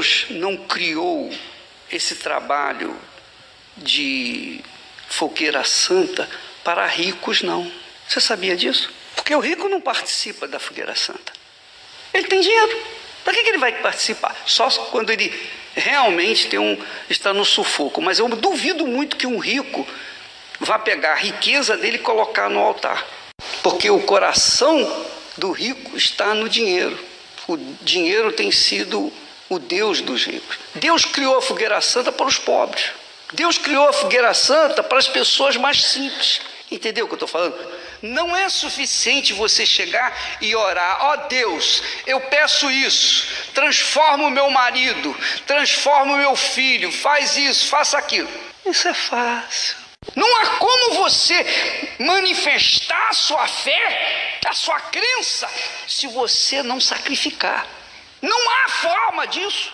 Deus não criou esse trabalho de fogueira santa para ricos, não. Você sabia disso? Porque o rico não participa da fogueira santa. Ele tem dinheiro. Para que ele vai participar? Só quando ele realmente está no sufoco. Mas eu duvido muito que um rico vá pegar a riqueza dele e colocar no altar. Porque o coração do rico está no dinheiro. O dinheiro tem sido o Deus dos ricos. Deus criou a fogueira santa para os pobres. Deus criou a fogueira santa para as pessoas mais simples. Entendeu o que eu estou falando? Não é suficiente você chegar e orar: ó Deus, eu peço isso, transforma o meu marido, transforma o meu filho, faz isso, faça aquilo. Isso é fácil. Não há como você manifestar a sua fé, a sua crença, se você não sacrificar. Não há forma disso.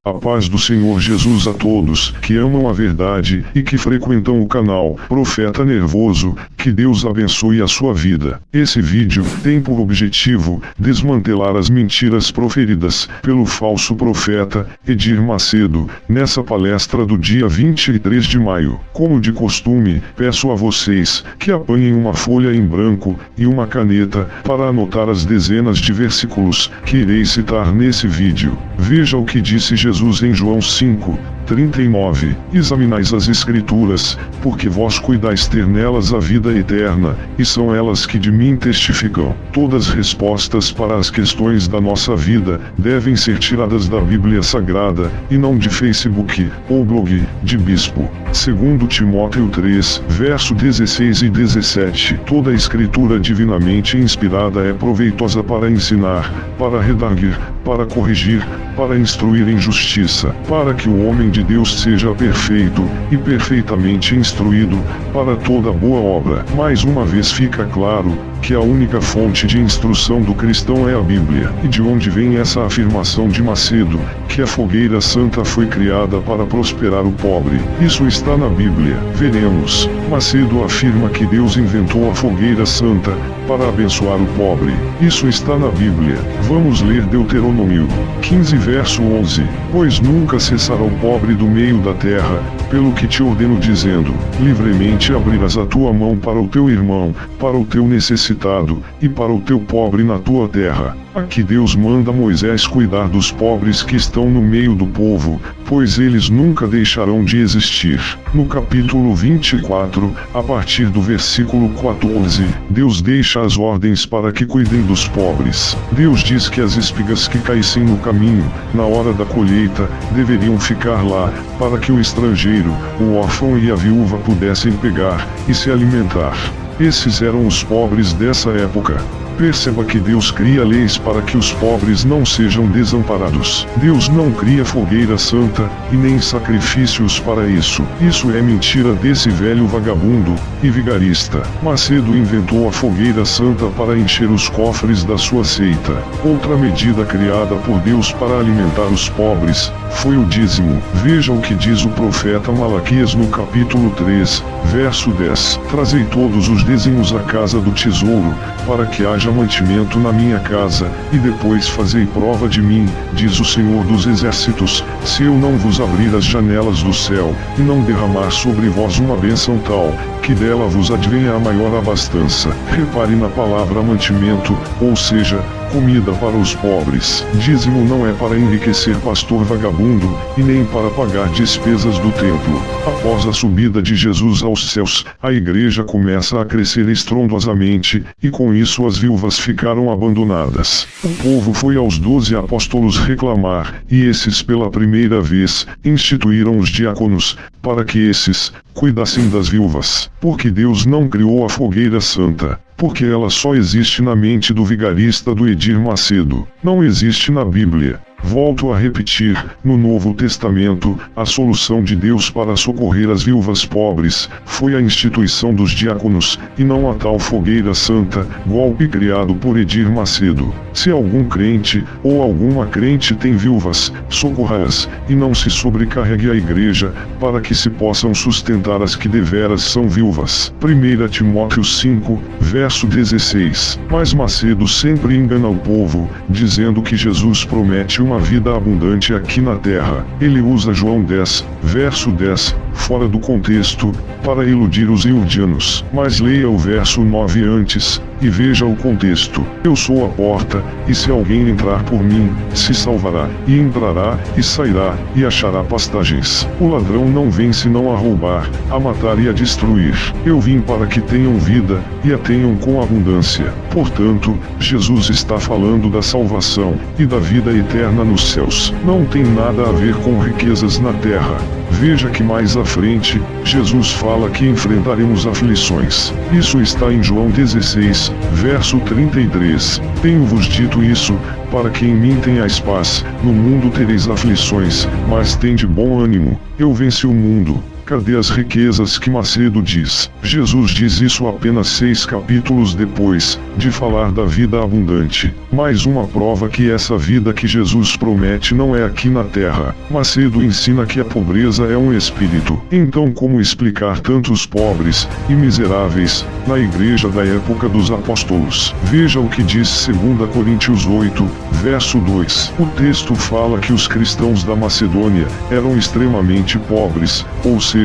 A paz do Senhor Jesus a todos que amam a verdade e que frequentam o canal Profeta Nervoso. Que Deus abençoe a sua vida. Esse vídeo tem por objetivo desmantelar as mentiras proferidas pelo falso profeta Edir Macedo nessa palestra do dia 23 de maio. Como de costume, peço a vocês que apanhem uma folha em branco e uma caneta para anotar as dezenas de versículos que irei citar nesse vídeo. Veja o que disse Jesus em João 5:39. Examinais as Escrituras, porque vós cuidais ter nelas a vida eterna, e são elas que de mim testificam. Todas as respostas para as questões da nossa vida devem ser tiradas da Bíblia Sagrada, e não de Facebook ou blog de bispo. Segundo Timóteo 3, verso 16 e 17. Toda a Escritura divinamente inspirada é proveitosa para ensinar, para redarguir, para corrigir, para instruir em justiça, para que o homem de Deus seja perfeito e perfeitamente instruído para toda boa obra. Mais uma vez fica claro que a única fonte de instrução do cristão é a Bíblia. E de onde vem essa afirmação de Macedo, que a fogueira santa foi criada para prosperar o pobre? Isso está na Bíblia. Veremos. Macedo afirma que Deus inventou a fogueira santa para abençoar o pobre. Isso está na Bíblia. Vamos ler Deuteronômio 15, verso 11. Pois nunca cessará o pobre do meio da terra, pelo que te ordeno dizendo: livremente abrirás a tua mão para o teu irmão, para o teu necessitado, e para o teu pobre na tua terra. Aqui Deus manda Moisés cuidar dos pobres que estão no meio do povo, pois eles nunca deixarão de existir. No capítulo 24, a partir do versículo 14, Deus deixa as ordens para que cuidem dos pobres. Deus diz que as espigas que caíssem no caminho, na hora da colheita, deveriam ficar lá, para que o estrangeiro, o órfão e a viúva pudessem pegar e se alimentar. Esses eram os pobres dessa época. Perceba que Deus cria leis para que os pobres não sejam desamparados. Deus não cria fogueira santa, e nem sacrifícios para isso. Isso é mentira desse velho vagabundo e vigarista. Macedo inventou a fogueira santa para encher os cofres da sua seita. Outra medida criada por Deus para alimentar os pobres foi o dízimo. Veja o que diz o profeta Malaquias no capítulo 3, verso 10. Trazei todos os dízimos à casa do tesouro, para que haja mantimento na minha casa, e depois fazei prova de mim, diz o Senhor dos Exércitos, se eu não vos abrir as janelas do céu, e não derramar sobre vós uma bênção tal, que dela vos advenha a maior abastança. Repare na palavra mantimento, ou seja, comida para os pobres. Dízimo não é para enriquecer pastor vagabundo, e nem para pagar despesas do templo. Após a subida de Jesus aos céus, a igreja começa a crescer estrondosamente, e com isso as viúvas ficaram abandonadas. O povo foi aos 12 apóstolos reclamar, e esses pela primeira vez, instituíram os diáconos, para que esses cuidassem das viúvas. Porque Deus não criou a fogueira santa. Porque ela só existe na mente do vigarista do Edir Macedo. Não existe na Bíblia. Volto a repetir, no Novo Testamento, a solução de Deus para socorrer as viúvas pobres foi a instituição dos diáconos, e não a tal fogueira santa, golpe criado por Edir Macedo. Se algum crente ou alguma crente tem viúvas, socorra-as, e não se sobrecarregue a igreja, para que se possam sustentar as que deveras são viúvas. 1 Timóteo 5, verso 16. Mas Macedo sempre engana o povo, dizendo que Jesus promete uma uma vida abundante aqui na terra. Ele usa João 10, verso 10, fora do contexto, para iludir os iudianos. Mas leia o verso 9 antes, e veja o contexto. Eu sou a porta, e se alguém entrar por mim, se salvará, e entrará, e sairá, e achará pastagens. O ladrão não vem senão a roubar, a matar e a destruir. Eu vim para que tenham vida, e a tenham com abundância. Portanto, Jesus está falando da salvação, e da vida eterna nos céus. Não tem nada a ver com riquezas na terra. Veja que mais à frente, Jesus fala que enfrentaremos aflições. Isso está em João 16, verso 33. Tenho-vos dito isso, para que em mim tenhais paz. No mundo tereis aflições, mas tende bom ânimo. Eu venci o mundo. Cadê as riquezas que Macedo diz? Jesus diz isso apenas 6 capítulos depois, de falar da vida abundante. Mais uma prova que essa vida que Jesus promete não é aqui na terra. Macedo ensina que a pobreza é um espírito. Então como explicar tantos pobres e miseráveis na igreja da época dos apóstolos? Veja o que diz 2 Coríntios 8, verso 2. O texto fala que os cristãos da Macedônia eram extremamente pobres, ou seja,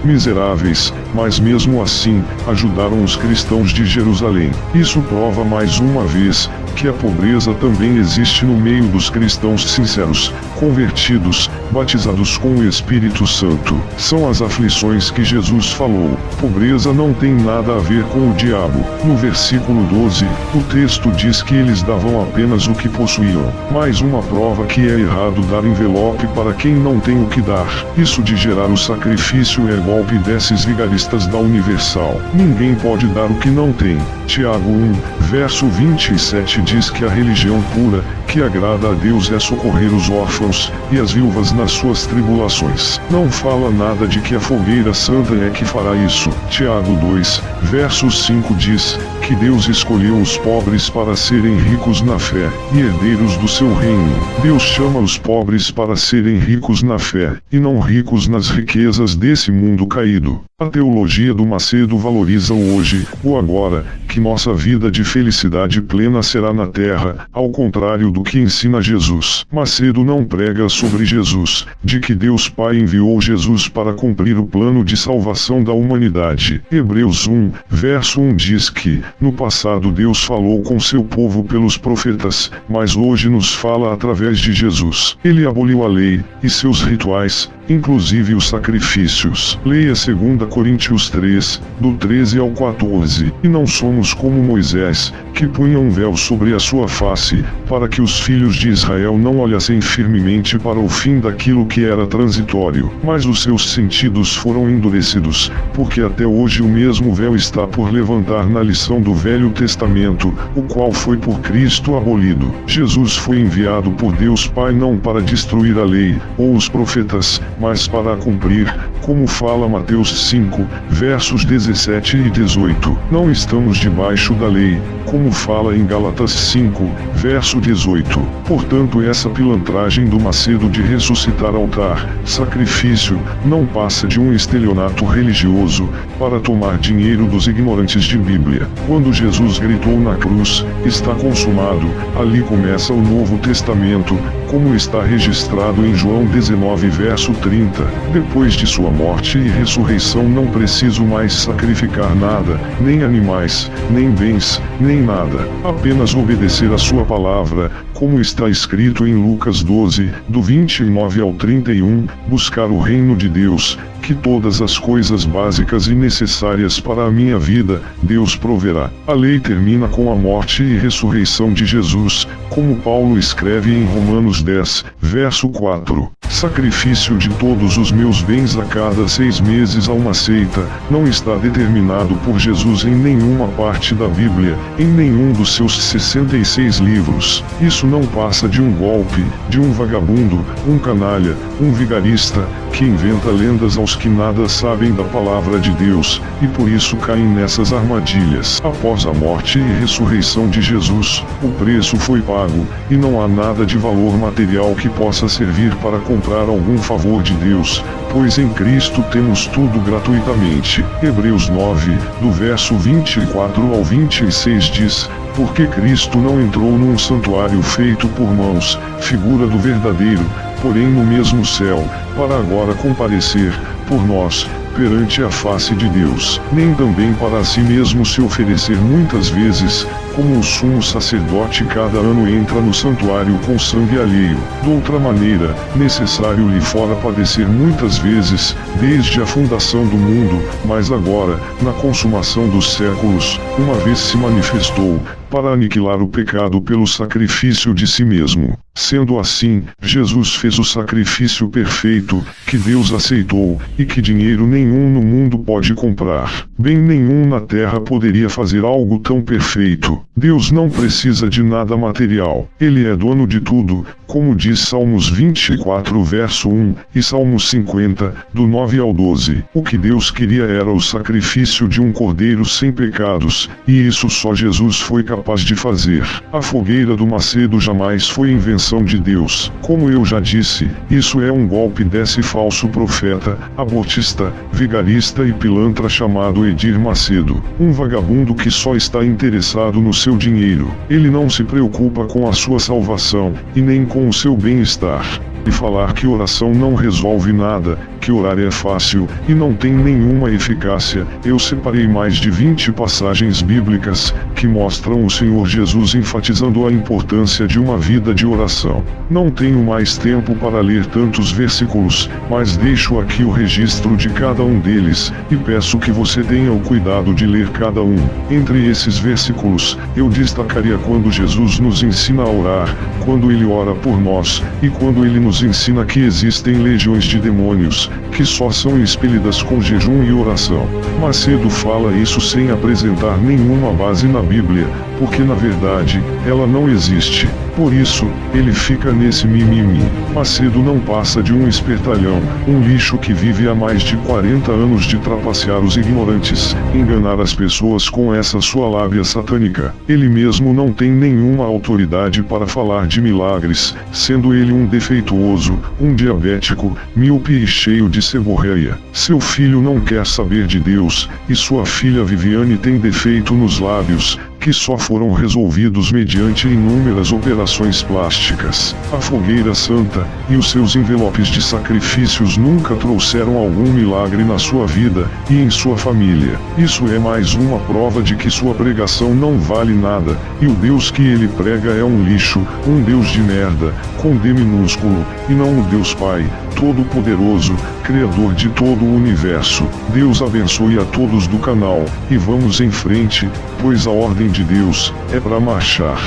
miseráveis, mas mesmo assim, ajudaram os cristãos de Jerusalém. Isso prova mais uma vez que a pobreza também existe no meio dos cristãos sinceros, convertidos, batizados com o Espírito Santo. São as aflições que Jesus falou. Pobreza não tem nada a ver com o diabo. No versículo 12, o texto diz que eles davam apenas o que possuíam. Mais uma prova que é errado dar envelope para quem não tem o que dar. Isso de gerar o sacrifício é golpe desses vigaristas da Universal. Ninguém pode dar o que não tem. Tiago 1, verso 27 diz que a religião pura, que agrada a Deus é socorrer os órfãos e as viúvas nas suas tribulações. Não fala nada de que a fogueira santa é que fará isso. Tiago 2, verso 5 diz que Deus escolheu os pobres para serem ricos na fé e herdeiros do seu reino. Deus chama os pobres para serem ricos na fé e não ricos nas riquezas desse mundo caído. A teologia do Macedo valoriza o hoje, o agora, que nossa vida de felicidade plena será na terra, ao contrário do que ensina Jesus. Macedo não prega sobre Jesus, de que Deus Pai enviou Jesus para cumprir o plano de salvação da humanidade. Hebreus 1, verso 1 diz que, no passado Deus falou com seu povo pelos profetas, mas hoje nos fala através de Jesus. Ele aboliu a lei e seus rituais, inclusive os sacrifícios. Leia 2 Coríntios 3, do 13 ao 14. E não somos como Moisés, que punha um véu sobre a sua face, para que os filhos de Israel não olhassem firmemente para o fim daquilo que era transitório. Mas os seus sentidos foram endurecidos, porque até hoje o mesmo véu está por levantar na lição do Velho Testamento, o qual foi por Cristo abolido. Jesus foi enviado por Deus Pai não para destruir a lei, ou os profetas, mas para a cumprir, como fala Mateus 5, versos 17 e 18. Não estamos debaixo da lei, como fala em Gálatas 5, verso 18. Portanto, essa pilantragem do Macedo de ressuscitar altar, sacrifício, não passa de um estelionato religioso, para tomar dinheiro dos ignorantes de Bíblia. Quando Jesus gritou na cruz, está consumado, ali começa o Novo Testamento, como está registrado em João 19, verso 30. Depois de sua morte e ressurreição não preciso mais sacrificar nada, nem animais, nem bens, nem nada, apenas obedecer a sua palavra, como está escrito em Lucas 12, do 29 ao 31, buscar o reino de Deus, que todas as coisas básicas e necessárias para a minha vida, Deus proverá. A lei termina com a morte e ressurreição de Jesus, como Paulo escreve em Romanos 10, verso 4. Sacrifício de todos os meus bens a cada 6 meses a uma seita, não está determinado por Jesus em nenhuma parte da Bíblia, em nenhum dos seus 66 livros. Isso não passa de um golpe, de um vagabundo, um canalha, um vigarista, que inventa lendas aos que nada sabem da palavra de Deus, e por isso caem nessas armadilhas. Após a morte e ressurreição de Jesus, o preço foi pago, e não há nada de valor material que possa servir para comprar algum favor de Deus, pois em Cristo temos tudo gratuitamente. Hebreus 9, do verso 24 ao 26 diz: Porque Cristo não entrou num santuário feito por mãos, figura do verdadeiro, porém no mesmo céu, para agora comparecer, por nós, perante a face de Deus, nem também para si mesmo se oferecer muitas vezes, como o sumo sacerdote cada ano entra no santuário com sangue alheio. Doutra maneira, necessário lhe fora padecer muitas vezes, desde a fundação do mundo, mas agora, na consumação dos séculos, uma vez se manifestou, para aniquilar o pecado pelo sacrifício de si mesmo. Sendo assim, Jesus fez o sacrifício perfeito, que Deus aceitou, e que dinheiro nenhum no mundo pode comprar. Bem nenhum na terra poderia fazer algo tão perfeito. Deus não precisa de nada material. Ele é dono de tudo, como diz Salmos 24 verso 1, e Salmos 50, do 9 ao 12. O que Deus queria era o sacrifício de um cordeiro sem pecados, e isso só Jesus foi capaz de fazer. A fogueira do Macedo jamais foi invenção de Deus. Como eu já disse, isso é um golpe desse falso profeta, abortista, vigarista e pilantra chamado Edir Macedo. Um vagabundo que só está interessado no seu dinheiro. Ele não se preocupa com a sua salvação, e nem com o seu bem-estar. E falar que oração não resolve nada, que orar é fácil, e não tem nenhuma eficácia. Eu separei mais de 20 passagens bíblicas, que mostram o Senhor Jesus enfatizando a importância de uma vida de oração. Não tenho mais tempo para ler tantos versículos, mas deixo aqui o registro de cada um deles, e peço que você tenha o cuidado de ler cada um. Entre esses versículos, eu destacaria quando Jesus nos ensina a orar, quando ele ora por nós, e quando ele nos ensina que existem legiões de demônios, que só são expelidas com jejum e oração. Macedo fala isso sem apresentar nenhuma base na Bíblia, porque na verdade, ela não existe. Por isso, ele fica nesse mimimi. Macedo não passa de um espertalhão, um lixo que vive há mais de 40 anos de trapacear os ignorantes, enganar as pessoas com essa sua lábia satânica. Ele mesmo não tem nenhuma autoridade para falar de milagres, sendo ele um defeituoso, um diabético, míope e cheio de seborreia. Seu filho não quer saber de Deus, e sua filha Viviane tem defeito nos lábios, que só foram resolvidos mediante inúmeras operações plásticas. A fogueira santa, e os seus envelopes de sacrifícios nunca trouxeram algum milagre na sua vida, e em sua família. Isso é mais uma prova de que sua pregação não vale nada, e o Deus que ele prega é um lixo, um Deus de merda, com D minúsculo, e não o Deus Pai, Todo-Poderoso, Criador de todo o universo. Deus abençoe a todos do canal, e vamos em frente, pois a ordem de Deus é para marchar.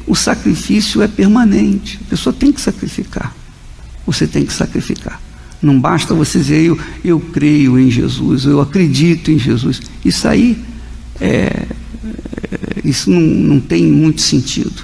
O sacrifício é permanente. A pessoa tem que sacrificar. Você tem que sacrificar. Não basta você dizer, eu creio em Jesus, eu acredito em Jesus. Isso aí, isso não tem muito sentido.